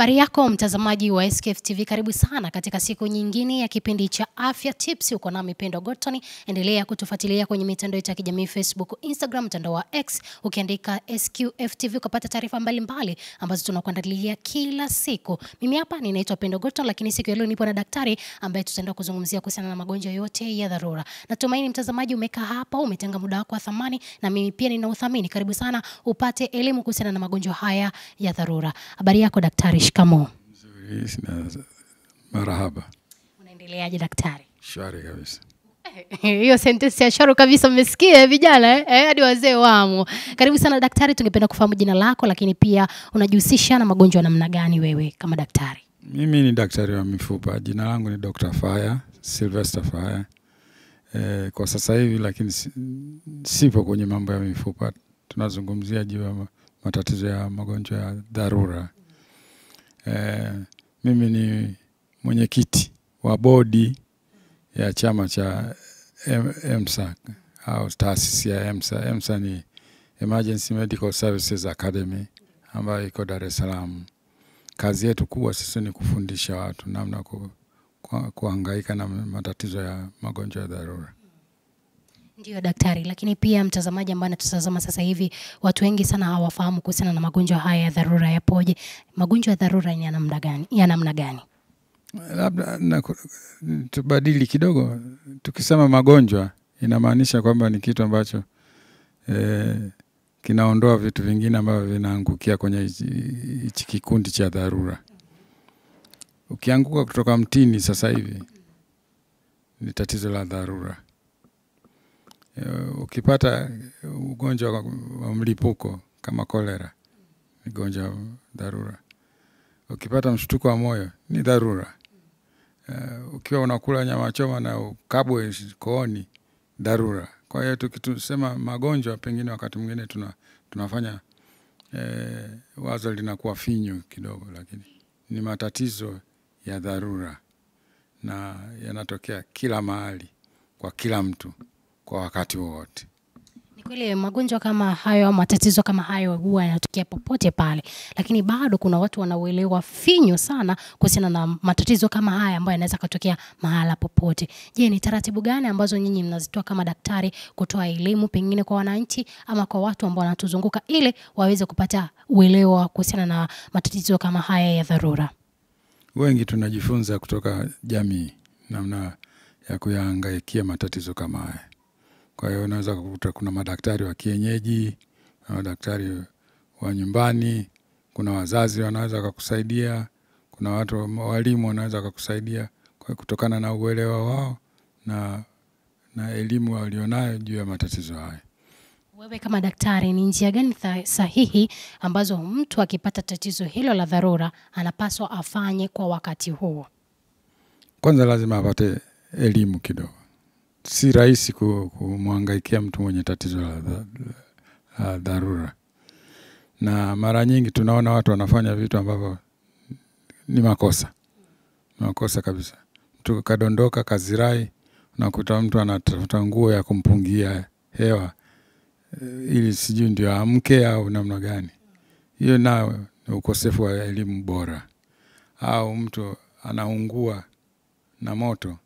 Habari yako mtazamaji wa SKF TV, karibu sana katika siku nyingine ya kipindi cha Afya Tips. Uko nami Pendo Gotoni. Endelea kutufuatilia kwenye mitandao ya kijamii Facebook, Instagram, mtandao wa X ukiandika SKF TV ukapata taarifa mbalimbali ambazo tunakuandalia kila siku. Mimi hapa ninaitwa Pendo Gotoni, lakini siku ya leo nipo na daktari ambaye tutaenda kuzungumzia kuhusiana na magonjwa yote ya dharura. Natumaini mtazamaji umekaa hapa, umetenga muda wako wa thamani na mimi pia ninauthamini. Karibu sana upate elimu kuhusiana na magonjwa haya ya dharura. Habari yako daktari? Shikamoo. Nzuri, marahaba. Unaendeleaje daktari? Shwari kabisa. Hiyo sentence ya shwari kabisa mmesikia vijana hadi wazee wamo. Karibu sana daktari, tungependa kufahamu jina lako lakini pia unajihusisha na magonjwa namna gani wewe kama daktari? Mimi ni daktari wa mifupa. Jina langu ni Dr. Fire, Sylvester Fire. Kwa sasa hivi lakini sipo kwenye mambo ya mifupa. Tunazungumzia juu ya matatizo ya magonjwa ya dharura. Mimi ni mwenyekiti wa bodi ya chama cha EMSA au taasisi ya EMSA. EMSA ni Emergency Medical Services Academy ambayo iko Dar es Salaam. Kazi yetu kubwa sisi ni kufundisha watu namna kuhangaika na matatizo ya magonjwa ya dharura. Ndio daktari, lakini pia mtazamaji ambaye anatutazama sasa hivi, watu wengi sana hawafahamu kuhusiana na magonjwa haya ya dharura yapoje. Magonjwa ya dharura ni ya namna gani? Labda tubadili kidogo. Tukisema magonjwa inamaanisha kwamba ni kitu ambacho kinaondoa vitu vingine ambavyo vinaangukia kwenye hichi kikundi cha dharura. Ukianguka kutoka mtini sasa hivi ni tatizo la dharura. Ukipata ugonjwa wa mlipuko kama kolera ni ugonjwa wa dharura. Ukipata mshtuko wa moyo ni dharura. Ukiwa unakula nyama choma na ukabwe kooni, dharura. Kwa hiyo tukisema magonjwa pengine wakati mwingine tunafanya wazo linakuwa finyu kidogo, lakini ni matatizo ya dharura na yanatokea kila mahali kwa kila mtu kwa wakati wote. Ni kweli magonjwa kama hayo au matatizo kama hayo huwa yanatokea popote pale, lakini bado kuna watu wanauelewa finyu sana kuhusiana na matatizo kama haya ambayo yanaweza kutokea mahala popote. Je, ni taratibu gani ambazo nyinyi mnazitoa kama daktari kutoa elimu pengine kwa wananchi ama kwa watu ambao wanatuzunguka ili waweze kupata uelewa kuhusiana na matatizo kama haya ya dharura? Wengi tunajifunza kutoka jamii namna ya kuyahangaikia matatizo kama haya. Kwa hiyo unaweza kukuta kuna madaktari wa kienyeji, madaktari wa nyumbani, kuna wazazi wanaweza kukusaidia, kuna walimu wanaweza kukusaidia kwa kutokana na uelewa wao na elimu walionayo juu ya matatizo haya. Wewe kama daktari, ni njia gani sahihi ambazo mtu akipata tatizo hilo la dharura anapaswa afanye kwa wakati huo? Kwanza lazima apate elimu kidogo. Si rahisi kumhangaikia mtu mwenye tatizo la dharura. Na mara nyingi tunaona watu wanafanya vitu ambavyo ni makosa. Makosa kabisa. Mtu kadondoka kazirai, unakuta mtu anatafuta nguo ya kumpungia hewa ili sijui ndio amke au namna gani. Hiyo nao ni ukosefu wa elimu bora. Au mtu anaungua na moto,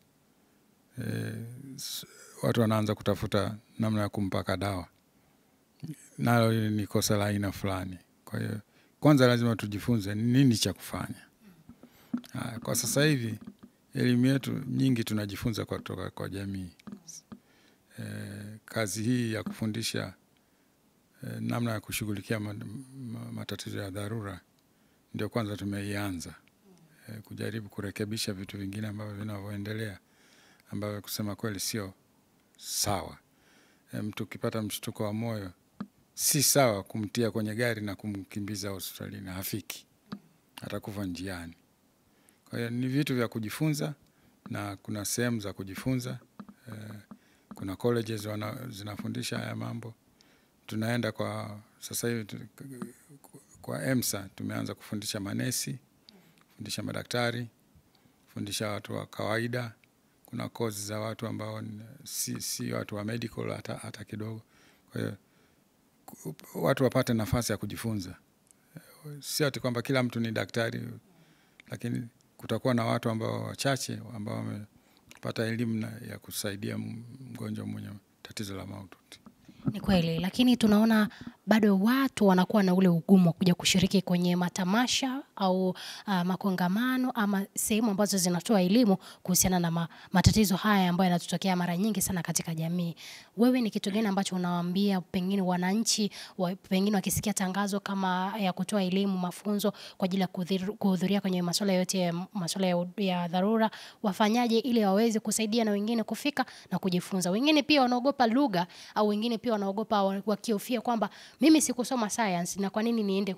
watu wanaanza kutafuta namna ya kumpaka dawa. Nalo ni kosa la aina fulani. Kwa hiyo kwanza lazima tujifunze nini cha kufanya. Kwa sasa hivi elimu yetu nyingi tunajifunza kutoka kwa jamii. Kazi hii ya kufundisha namna ya kushughulikia matatizo ya dharura ndio kwanza tumeianza. Kujaribu kurekebisha vitu vingine ambavyo vinavyoendelea ambavyo kusema kweli sio sawa. Mtu ukipata mshtuko wa moyo si sawa kumtia kwenye gari na kumkimbiza hospitalini, hafiki, atakufa njiani. Kwa hiyo ni vitu vya kujifunza na kuna sehemu za kujifunza. Kuna colleges zinafundisha haya mambo. Tunaenda kwa sasa hivi kwa EMSA tumeanza kufundisha manesi, kufundisha madaktari, kufundisha watu wa kawaida. Kuna kozi za watu ambao si watu wa medical hata kidogo. Kwa hiyo watu wapate nafasi ya kujifunza. sio ati kwamba kila mtu ni daktari, lakini kutakuwa na watu ambao wachache ambao wamepata elimu ya kusaidia mgonjwa mwenye tatizo la mahututi. Ni kweli, lakini tunaona bado watu wanakuwa na ule ugumu wa kuja kushiriki kwenye matamasha au makongamano ama sehemu ambazo zinatoa elimu kuhusiana na matatizo haya ambayo yanatokea mara nyingi sana katika jamii. Wewe ni kitu gani ambacho unawaambia pengine wananchi pengine wakisikia tangazo kama ya kutoa elimu, mafunzo kwa ajili ya kuhudhuria kwenye masuala yote ya dharura, wafanyaje ili waweze kusaidia na wengine kufika na kujifunza? Wengine pia wanaogopa lugha, au wengine pia wanaogopa wakiofia kwamba mimi sikusoma science na kwa nini niende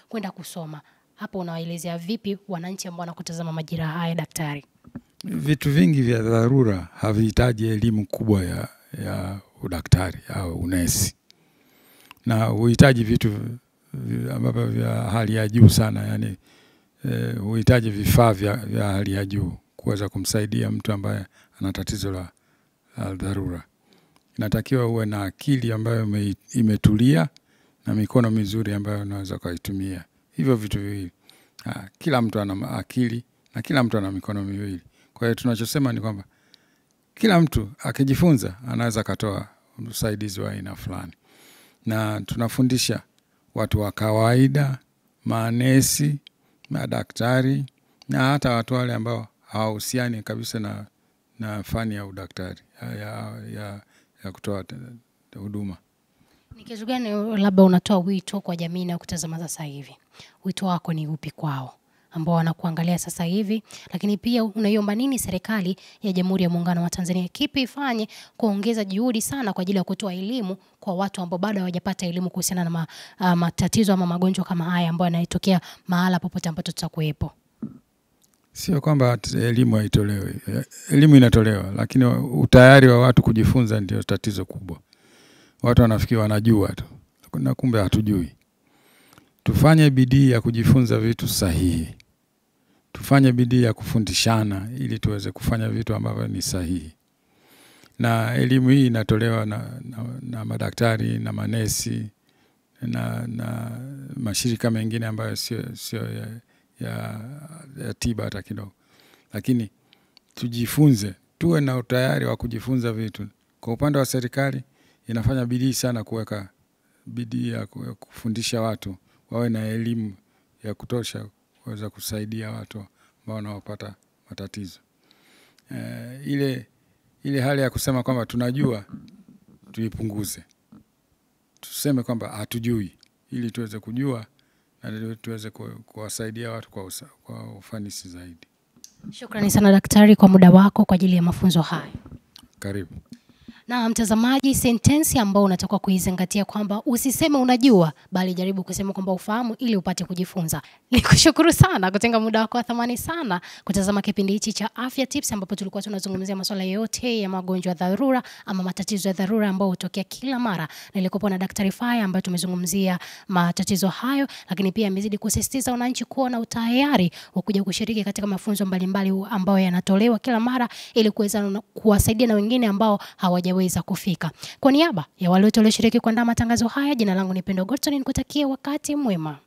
kwenda kusoma. Hapo unawaelezea vipi wananchi ambao wanakutazama majira haya, daktari? Vitu vingi vya dharura havihitaji elimu kubwa ya udaktari au unesi, na huhitaji vitu ambavyo vya hali ya juu sana, yani huhitaji vifaa vya hali ya juu kuweza kumsaidia mtu ambaye ana tatizo la dharura. Inatakiwa uwe na akili ambayo imetulia na mikono mizuri ambayo unaweza kuitumia. Hivyo vitu viwili. Kila mtu ana akili na kila mtu ana mikono miwili. Kwa hiyo tunachosema ni kwamba kila mtu akijifunza anaweza katoa usaidizi wa aina fulani. Na tunafundisha watu wa kawaida, manesi, madaktari, na hata watu wale ambao hawahusiani kabisa na fani ya udaktari ya kutoa huduma. Ni kitu gani labda unatoa wito kwa jamii na kutazama sasa hivi? Wito wako ni upi kwao ambao wanakuangalia sasa hivi? Lakini pia unaiomba nini serikali ya Jamhuri ya Muungano wa Tanzania, kipi ifanye kuongeza juhudi sana kwa ajili ya kutoa elimu kwa watu ambao bado hawajapata elimu kuhusiana na matatizo ama magonjwa kama haya ambayo yanatokea mahala popote ambapo tutakuepo? Sio kwamba elimu haitolewi. Elimu inatolewa, lakini utayari wa watu kujifunza ndio tatizo kubwa. Watu wanafikiri wanajua tu, na kumbe hatujui. Tufanye bidii ya kujifunza vitu sahihi. Tufanye bidii ya kufundishana ili tuweze kufanya vitu ambavyo ni sahihi. Na elimu hii inatolewa na madaktari na manesi na mashirika mengine ambayo sio ya tiba hata kidogo. Lakini tujifunze, tuwe na utayari wa kujifunza vitu. Kwa upande wa serikali inafanya bidii sana kuweka bidii ya kufundisha watu wawe na elimu ya kutosha kuweza kusaidia watu ambao wanapata matatizo. Ile hali ya kusema kwamba tunajua tuipunguze. Tuseme kwamba hatujui ili tuweze kujua na tuweze kuwasaidia watu kwa ufanisi zaidi. Shukrani sana daktari kwa muda wako kwa ajili ya mafunzo haya. Karibu. Na mtazamaji, sentensi ambao unatakiwa kuizingatia kwamba usiseme unajua, bali jaribu kusema kwamba ufahamu ili upate kujifunza. Nikushukuru sana kutenga muda wako wa thamani sana kutazama kipindi hichi cha Afya Tips, ambapo tulikuwa tunazungumzia masuala yote ya magonjwa ya dharura ama matatizo ya dharura ambayo hutokea kila mara. Nilikuwa na Daktari Faya ambaye tumezungumzia matatizo hayo, lakini pia amezidi kusisitiza wananchi kuwa na utayari wa kuja kushiriki katika mafunzo mbalimbali ambayo yanatolewa kila mara ili kuweza kuwasaidia na wengine ambao hawajaweza kufika. Kwa niaba ya wale wote walioshiriki kuandaa matangazo haya, jina langu ni Pendo Gorton, nikutakie wakati mwema.